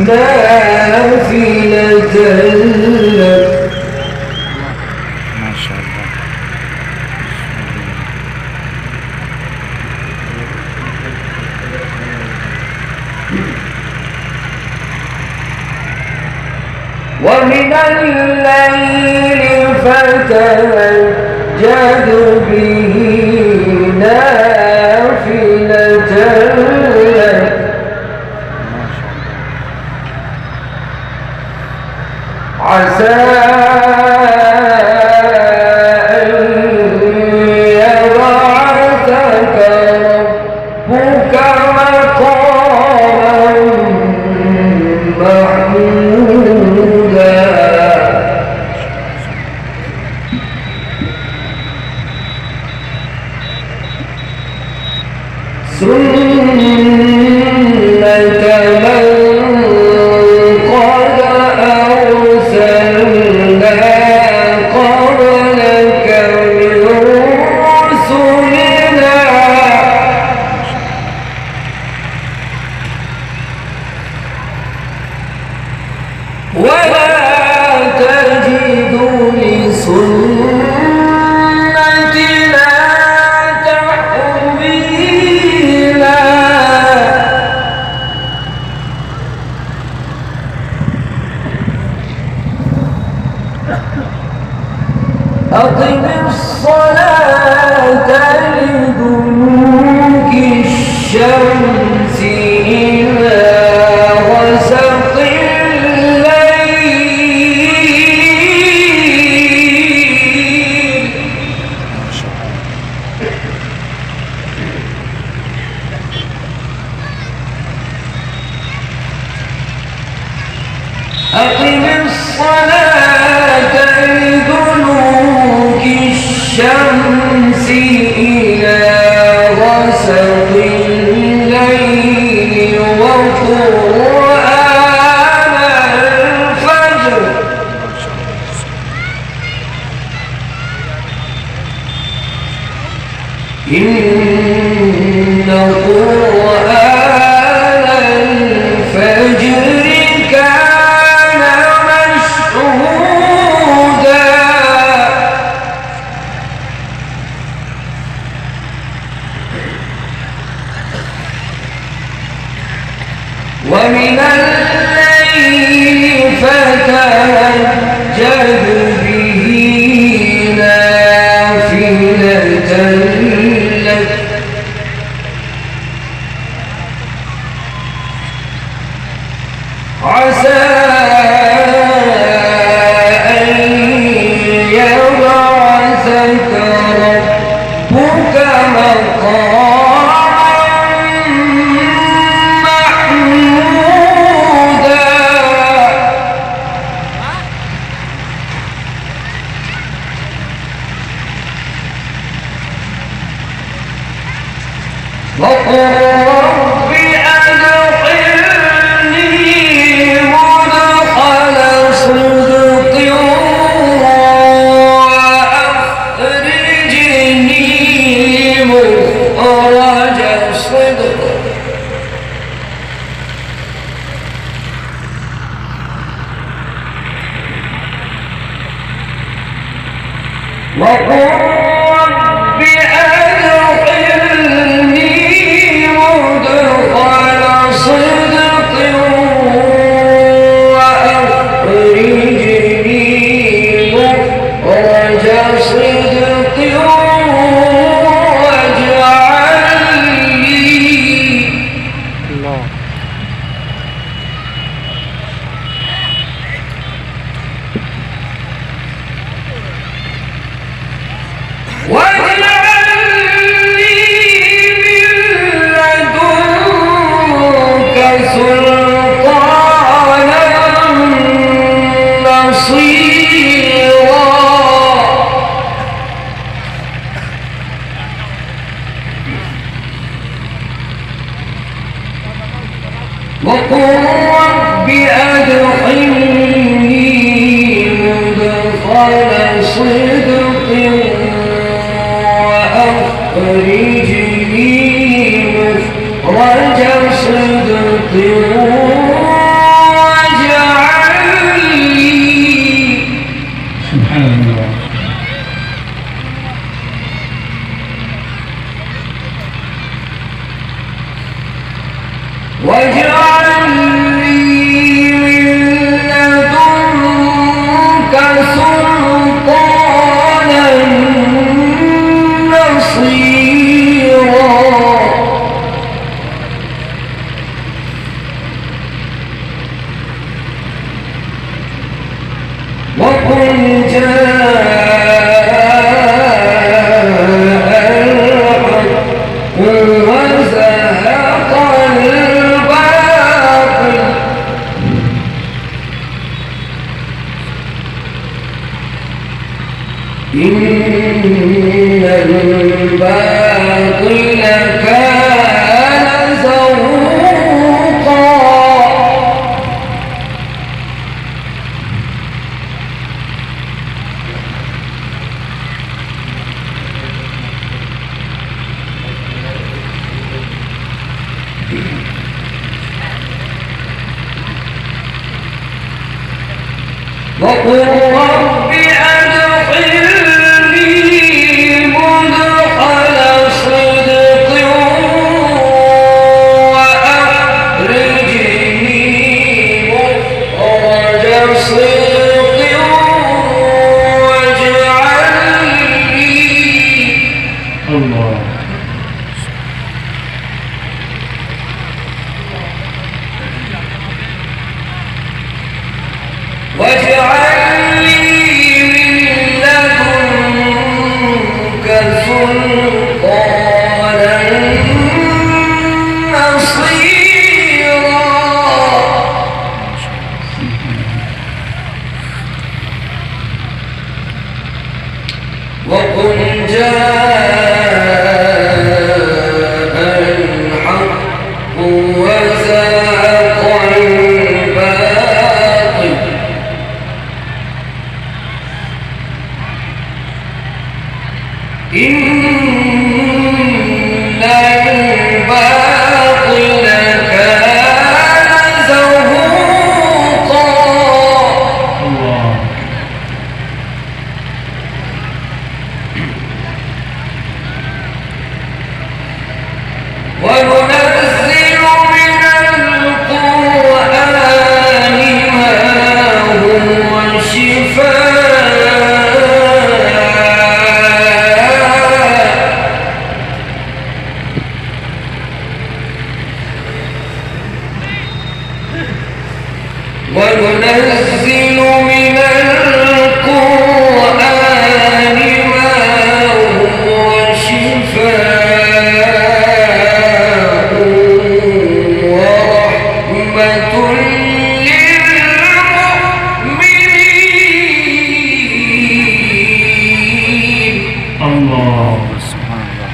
نافلة لك ما شاء الله. ومن الليل فتهجد به نافلة لك عسى أن يبعثك ربك مقاما محمودا سنة من قد أرسلنا قبلك من رسلنا ولا تجد لسنتنا تحويلا أقم الصلاة لدلوك الشمس إلى غسق الليل أقم الصلاة لدلوك الشمس إلى غسق الليل وقرآن الفجر إن قرآن الفجر كان مشهودا ومن الليل فتهجد به نافلة لك عسى أن يبعثك ربك مقاما محمودا وقل رب أدخلني مدخل صدق وأخرجني مخرج صدق وقل رب أدخلني مدخل صدق وأخرجني مخرج صدق واجعل لي الله. واجعل لي من لدنك سلطانا نصيرا وقل رب أدخلني مدخل صدق وأخرجني مخرج صدق واجعل لي من لدنك سلطانا نصيرا وقل جاء الحق وزهق الباطل إن الباطل كان زهوقا وقل رب أدخلني مدخل صدق وأخرجني مخرج صدق واجعل لي الله واجعل لي من لدنك سلطانا نصيرا وقل جاء الحق وزهق الباطل إن الباطل كان زهوقا الله وننزل من القرآن ما هو شفاء وننزل من القرآن ما هو شفاء ورحمة للمؤمنين الله سبحان الله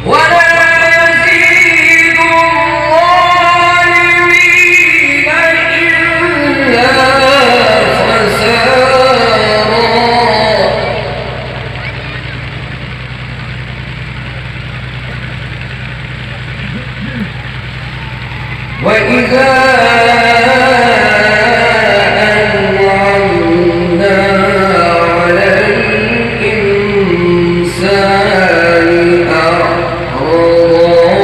ولا يزيد الظالمين إلا خسارا وإذا أنعمنا على الإنسان أعرض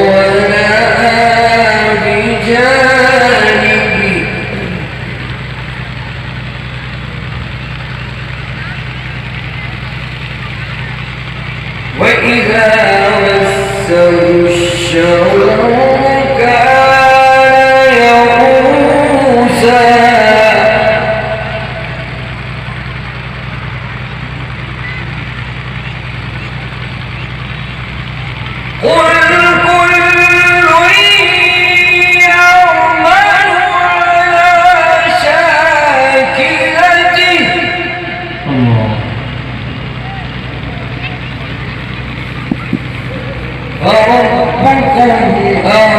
ونأى بجانبه وإذا مسه الشر كان يئوسا قل كل يعمل على شاكلته الله فربكم أعلم